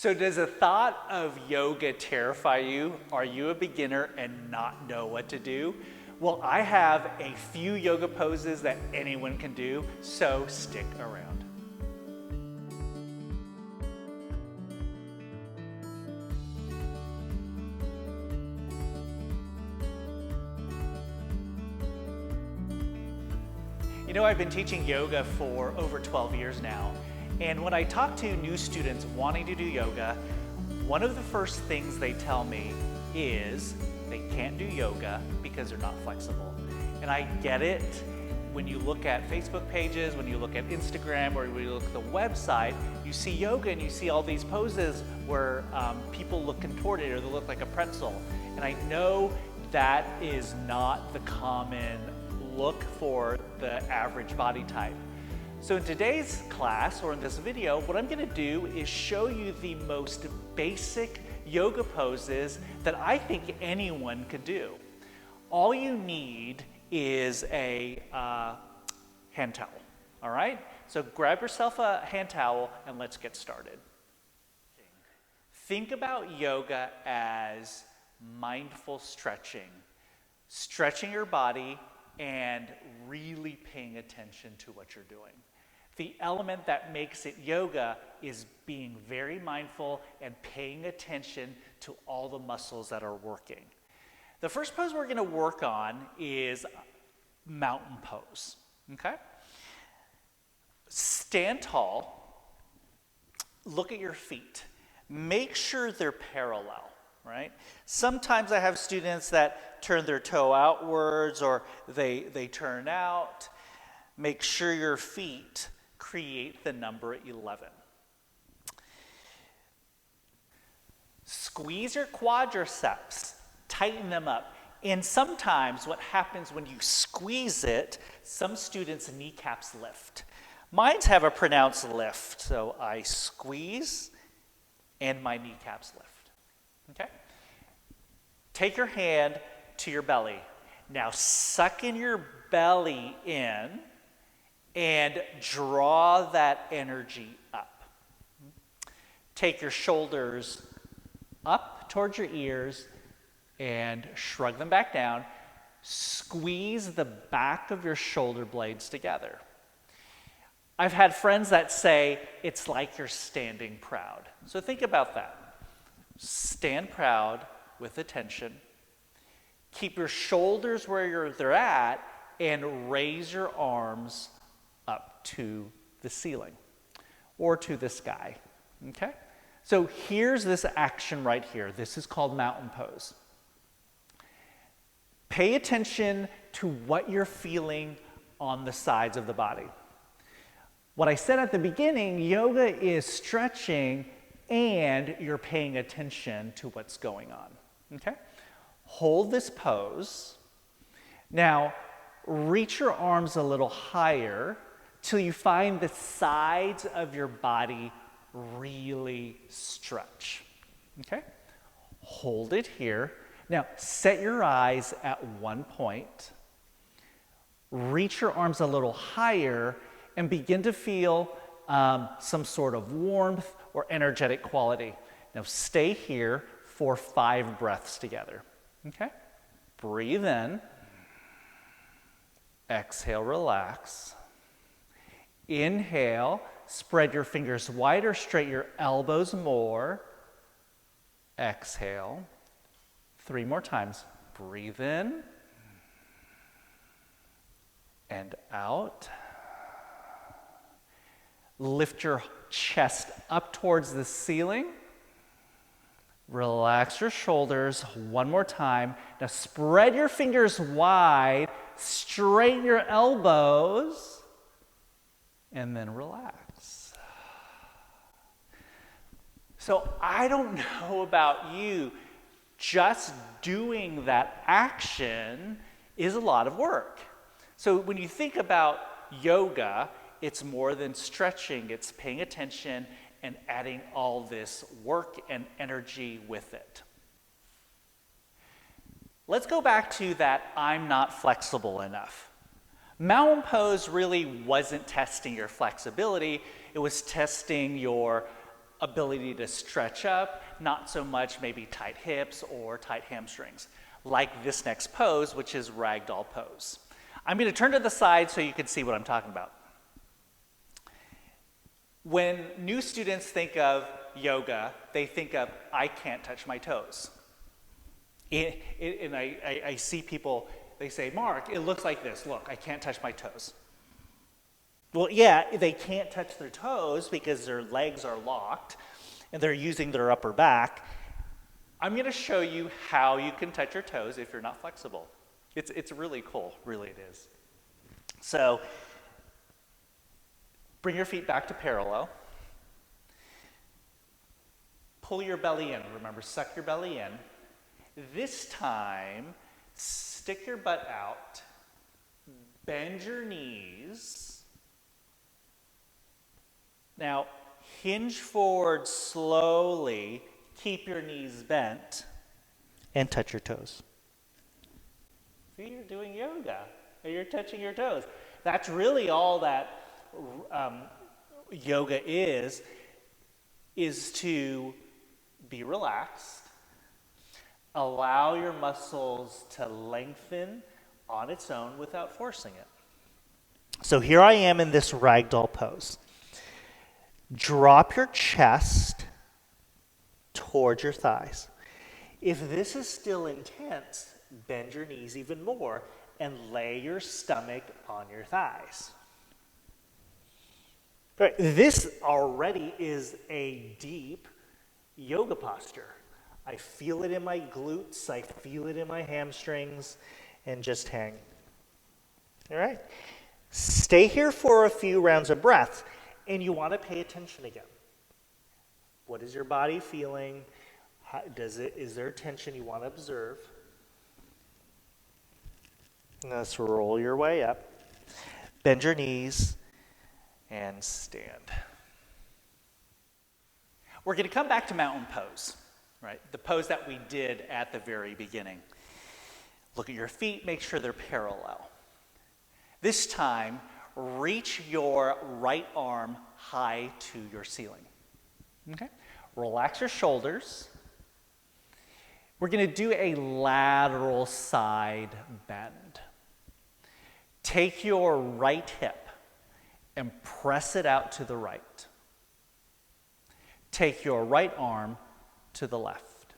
So does the thought of yoga terrify you? Are you a beginner and not know what to do? Well, I have a few yoga poses that anyone can do, so stick around. You know, I've been teaching yoga for over 12 years now, and when I talk to new students wanting to do yoga, one of the first things they tell me is they can't do yoga because they're not flexible. And I get it. When you look at Facebook pages, when you look at Instagram, or when you look at the website, you see yoga and you see all these poses where people look contorted or they look like a pretzel. And I know that is not the common look for the average body type. So in today's class, or in this video, what I'm gonna do is show you the most basic yoga poses that I think anyone could do. All you need is a hand towel, all right? So grab yourself a hand towel and let's get started. Think about yoga as mindful stretching. Stretching your body and really paying attention to what you're doing. The element that makes it yoga is being very mindful and paying attention to all the muscles that are working. The first pose we're gonna work on is mountain pose, okay? Stand tall, look at your feet. Make sure they're parallel, right? Sometimes I have students that turn their toe outwards or they turn out. Make sure your feet create the number 11. Squeeze your quadriceps, tighten them up. And sometimes what happens when you squeeze it, some students' kneecaps lift. Mine's have a pronounced lift, so I squeeze and my kneecaps lift, okay? Take your hand to your belly. Now suck in your belly in and draw that energy up. Take your shoulders up towards your ears and shrug them back down. Squeeze the back of your shoulder blades together. I've had friends that say it's like you're standing proud. So think about that. Stand proud with attention. Keep your shoulders where they're at and raise your arms up to the ceiling or to the sky, okay? So here's this action right here. This is called mountain pose. Pay attention to what you're feeling on the sides of the body. What I said at the beginning, yoga is stretching and you're paying attention to what's going on, okay? Hold this pose. Now, reach your arms a little higher till you find the sides of your body really stretch, okay? Hold it here. Now, set your eyes at one point. Reach your arms a little higher and begin to feel some sort of warmth or energetic quality. Now, stay here for 5 breaths together, okay? Breathe in. Exhale, relax. Inhale, spread your fingers wider, straighten your elbows more. Exhale. 3 more times. Breathe in and out. Lift your chest up towards the ceiling. Relax your shoulders 1 more time. Now spread your fingers wide, straighten your elbows, and then relax. So I don't know about you, just doing that action is a lot of work. So when you think about yoga, it's more than stretching, it's paying attention and adding all this work and energy with it. Let's go back to that I'm not flexible enough. Mountain pose really wasn't testing your flexibility, it was testing your ability to stretch up, not so much maybe tight hips or tight hamstrings, like this next pose, which is ragdoll pose. I'm going to turn to the side so you can see what I'm talking about. When new students think of yoga, they think of, I can't touch my toes. And I see people, they say, Mark, it looks like this. Look, I can't touch my toes. Well, yeah, they can't touch their toes because their legs are locked and they're using their upper back. I'm going to show you how you can touch your toes if you're not flexible. It's really cool, really it is. So, bring your feet back to parallel. Pull your belly in. Remember, suck your belly in. This time, stick your butt out, bend your knees. Now, hinge forward slowly, keep your knees bent, and touch your toes. See, you're doing yoga, and you're touching your toes. That's really all that yoga is to be relaxed, allow your muscles to lengthen on its own without forcing it. So here I am in this ragdoll pose. Drop your chest towards your thighs. If this is still intense, bend your knees even more and lay your stomach on your thighs. Right. This already is a deep yoga posture. I feel it in my glutes, I feel it in my hamstrings, and just hang. All right? Stay here for a few rounds of breath, and you want to pay attention again. What is your body feeling? Is there tension you want to observe? Let's roll your way up. Bend your knees and stand. We're going to come back to mountain pose, right? The pose that we did at the very beginning. Look at your feet, make sure they're parallel. This time, reach your right arm high to your ceiling. Okay? Relax your shoulders. We're going to do a lateral side bend. Take your right hip and press it out to the right. Take your right arm to the left.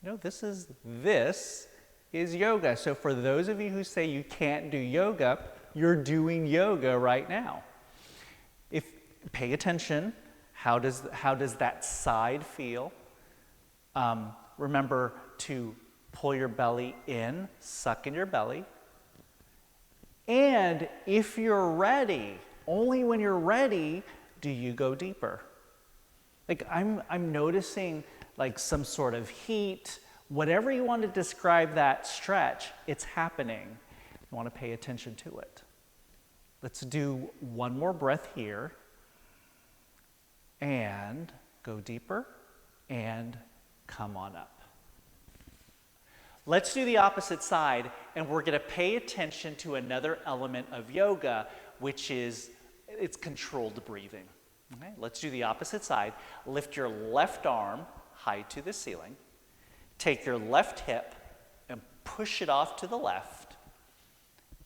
You know, this is yoga. So for those of you who say you can't do yoga, you're doing yoga right now. Pay attention, how does that side feel? Remember to pull your belly in, suck in your belly. And if you're ready, only when you're ready do you go deeper. Like I'm noticing like some sort of heat, whatever you want to describe that stretch, it's happening. You want to pay attention to it. Let's do one more breath here. And go deeper and come on up. Let's do the opposite side, and we're going to pay attention to another element of yoga, which is it's controlled breathing. Okay? Let's do the opposite side. Lift your left arm high to the ceiling. Take your left hip and push it off to the left.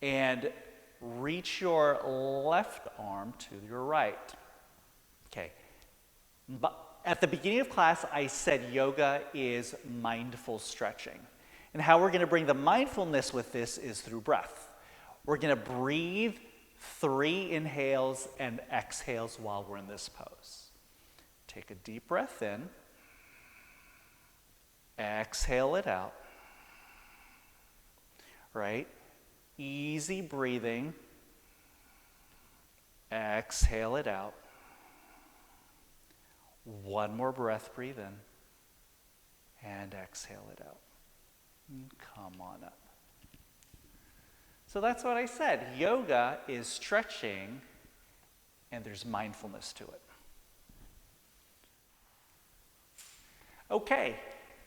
And reach your left arm to your right. Okay. But at the beginning of class, I said yoga is mindful stretching. And how we're going to bring the mindfulness with this is through breath. We're going to breathe 3 inhales and exhales while we're in this pose. Take a deep breath in. Exhale it out. Right? Easy breathing. Exhale it out. One more breath, breathe in, and exhale it out. And come on up. So that's what I said. Yoga is stretching, and there's mindfulness to it. Okay,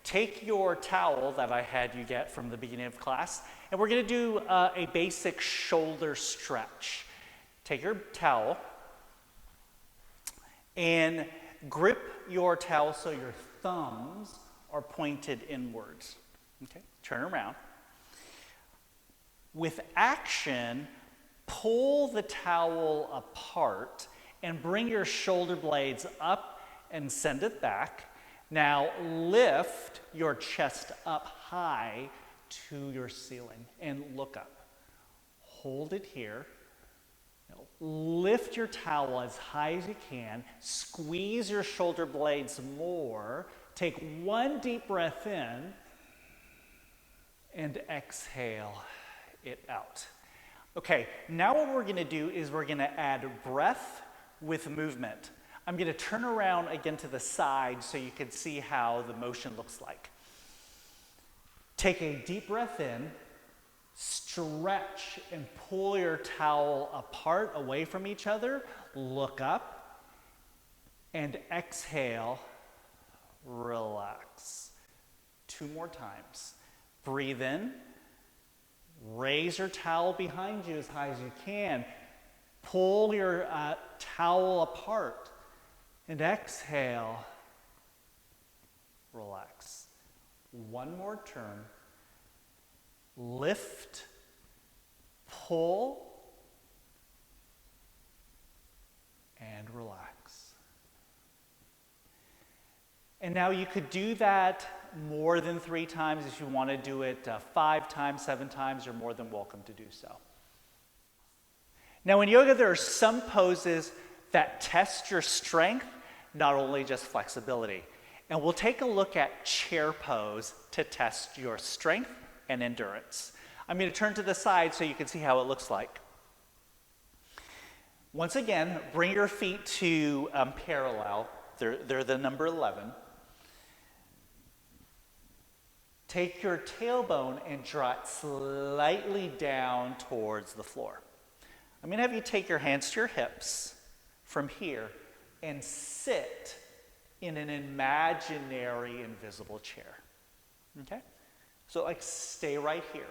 take your towel that I had you get from the beginning of class, and we're going to do a basic shoulder stretch. Take your towel, And grip your towel so your thumbs are pointed inwards. Okay, turn around. With action, pull the towel apart and bring your shoulder blades up and send it back. Now lift your chest up high to your ceiling and look up. Hold it here. Now, lift your towel as high as you can. Squeeze your shoulder blades more. Take one deep breath in and exhale it out. Okay, now what we're going to do is we're going to add breath with movement. I'm going to turn around again to the side so you can see how the motion looks like. Take a deep breath in, stretch and pull your towel apart away from each other, look up, and exhale, relax. 2 more times. Breathe in, raise your towel behind you as high as you can, pull your towel apart, and exhale, relax. 1 more turn. Lift, pull, and relax. And now you could do that more than 3 times. If you want to do it 5 times, 7 times, you're more than welcome to do so. Now in yoga, there are some poses that test your strength, not only just flexibility. And we'll take a look at chair pose to test your strength and endurance. I'm going to turn to the side so you can see how it looks like. Once again, bring your feet to parallel. They're the number 11. Take your tailbone and draw it slightly down towards the floor. I'm going to have you take your hands to your hips from here and sit in an imaginary invisible chair. Okay? So like stay right here.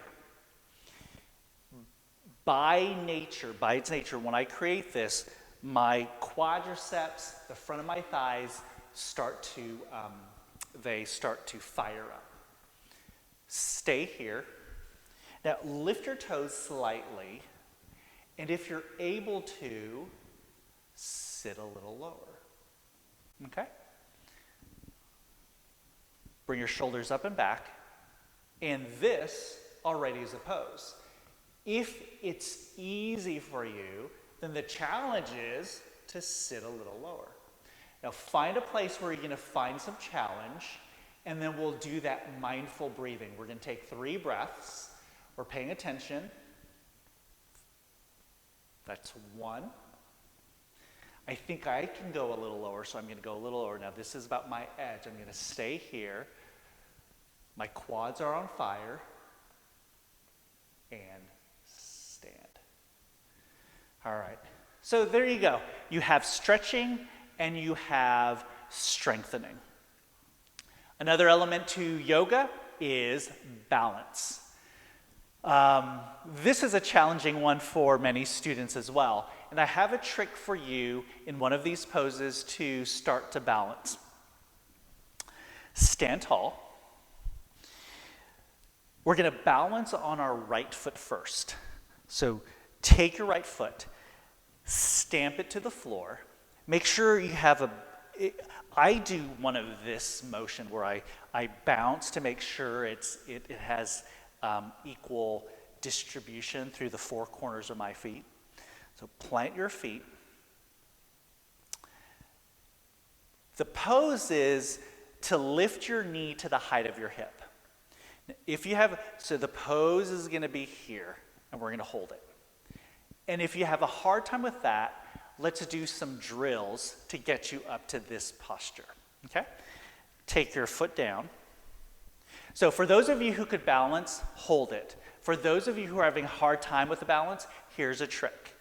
By its nature, when I create this, my quadriceps, the front of my thighs, start to fire up. Stay here. Now lift your toes slightly, and if you're able to, sit a little lower. Okay? Bring your shoulders up and back, and this already is a pose. If it's easy for you, then the challenge is to sit a little lower. Now find a place where you're going to find some challenge, and then we'll do that mindful breathing. We're going to take 3 breaths. We're paying attention. That's 1. I think I can go a little lower, so I'm going to go a little lower. Now this is about my edge. I'm going to stay here. My quads are on fire. And stand. All right. So there you go. You have stretching and you have strengthening. Another element to yoga is balance. This is a challenging one for many students as well. And I have a trick for you in one of these poses to start to balance. Stand tall. We're going to balance on our right foot first. So take your right foot, stamp it to the floor. Make sure you have I do one of this motion where I bounce to make sure it has equal distribution through the 4 corners of my feet. So plant your feet. The pose is to lift your knee to the height of your hip. So the pose is going to be here, and we're going to hold it. And if you have a hard time with that, let's do some drills to get you up to this posture. Okay? Take your foot down. So for those of you who could balance, hold it. For those of you who are having a hard time with the balance, here's a trick.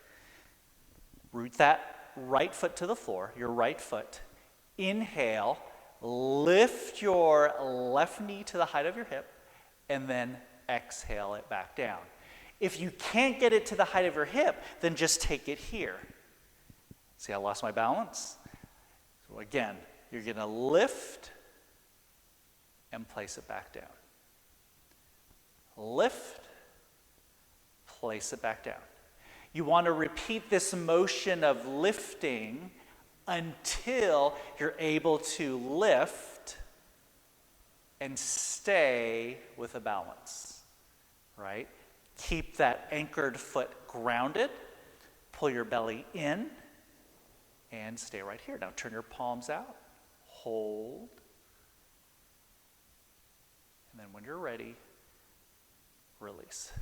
Root that right foot to the floor, your right foot. Inhale, lift your left knee to the height of your hip, and then exhale it back down. If you can't get it to the height of your hip, then just take it here. See, I lost my balance. So again, you're going to lift and place it back down. Lift, place it back down. You want to repeat this motion of lifting until you're able to lift and stay with a balance, right? Keep that anchored foot grounded. Pull your belly in and stay right here. Now turn your palms out. Hold. And then when you're ready, release.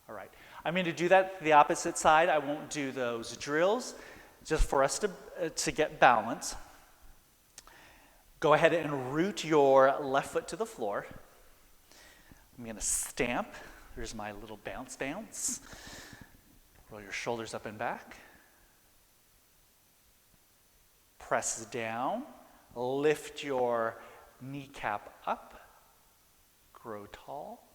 All right. I'm going to do that the opposite side. I won't do those drills, just for us to get balance. Go ahead and root your left foot to the floor. I'm going to stamp. Here's my little bounce. Roll your shoulders up and back. Press down. Lift your kneecap up. Grow tall.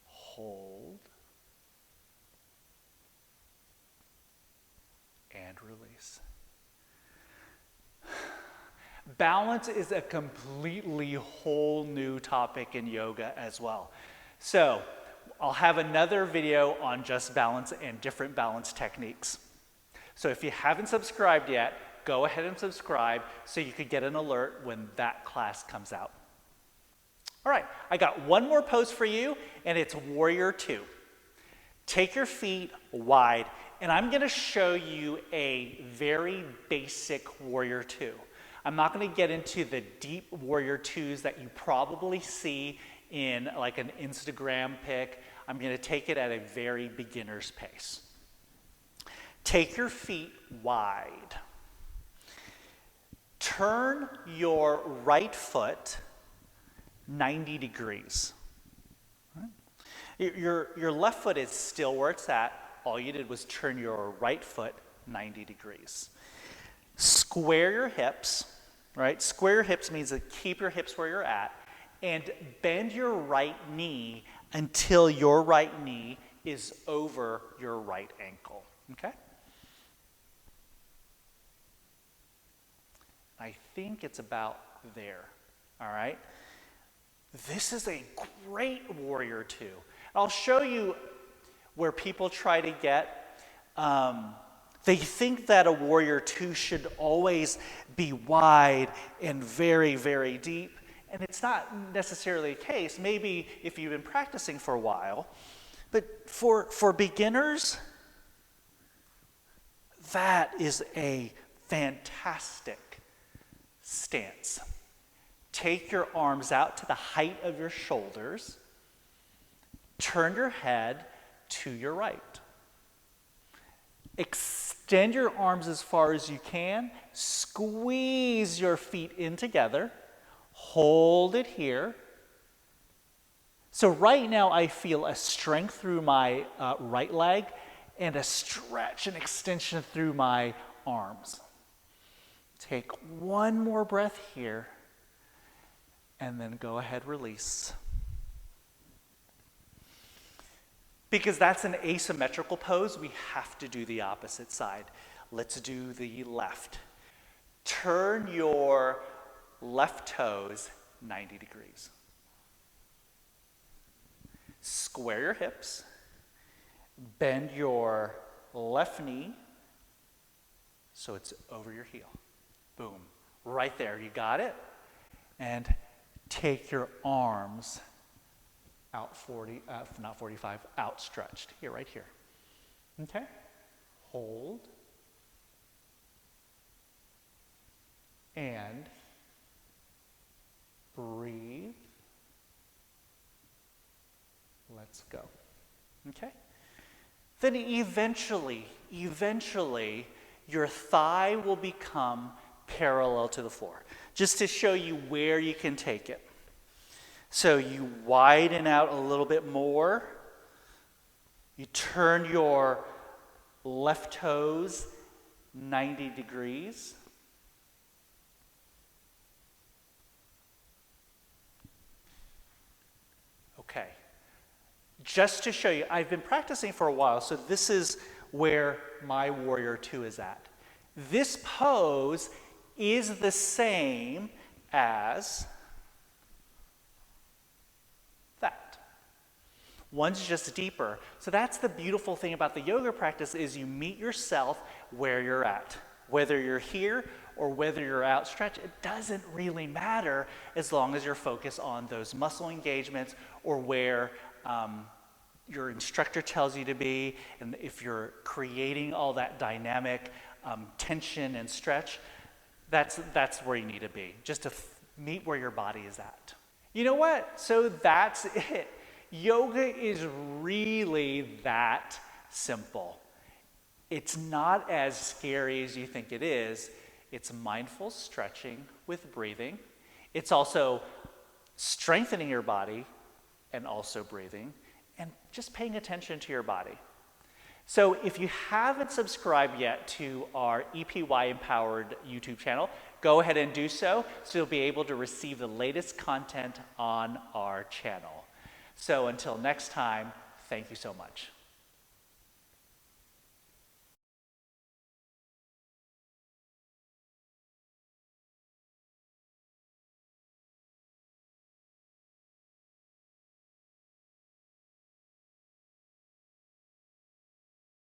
Hold. And release. Balance is a completely whole new topic in yoga as well. So I'll have another video on just balance and different balance techniques. So if you haven't subscribed yet, go ahead and subscribe so you can get an alert when that class comes out. All right, I got one more pose for you, and it's Warrior Two. Take your feet wide, and I'm going to show you a very basic Warrior Two. I'm not going to get into the deep Warrior Twos that you probably see in like an Instagram pic. I'm going to take it at a very beginner's pace. Take your feet wide. Turn your right foot 90 degrees. Your left foot is still where it's at. All you did was turn your right foot 90 degrees. Square your hips, right? Square your hips means that keep your hips where you're at, and bend your right knee until your right knee is over your right ankle, okay? I think it's about there, all right? This is a great Warrior Two. I'll show you where people try to get, they think that a Warrior Two should always be wide and very, very deep. And it's not necessarily the case. Maybe if you've been practicing for a while. But for beginners, that is a fantastic stance. Take your arms out to the height of your shoulders. Turn your head to your right. Extend your arms as far as you can. Squeeze your feet in together. Hold it here. So right now I feel a strength through my right leg and a stretch and extension through my arms. Take one more breath here and then go ahead, release. Because that's an asymmetrical pose, we have to do the opposite side. Let's do the left. Turn your left toes 90 degrees. Square your hips. Bend your left knee so it's over your heel. Boom. Right there, you got it? And take your arms out 40, not 45, outstretched. Here, right here. Okay? Hold. And breathe. Let's go. Okay? Then eventually, your thigh will become parallel to the floor. Just to show you where you can take it. So you widen out a little bit more. You turn your left toes 90 degrees. Okay. Just to show you, I've been practicing for a while, so this is where my Warrior Two is at. This pose is the same as that. One's just deeper. So that's the beautiful thing about the yoga practice is you meet yourself where you're at. Whether you're here or whether you're outstretched, it doesn't really matter as long as you're focused on those muscle engagements or where your instructor tells you to be, and if you're creating all that dynamic tension and stretch, that's where you need to be, just to meet where your body is at. You know what? So that's it. Yoga is really that simple. It's not as scary as you think it is. It's mindful stretching with breathing. It's also strengthening your body and also breathing and just paying attention to your body. So if you haven't subscribed yet to our EPY Empowered YouTube channel, go ahead and do so you'll be able to receive the latest content on our channel. So until next time, thank you so much.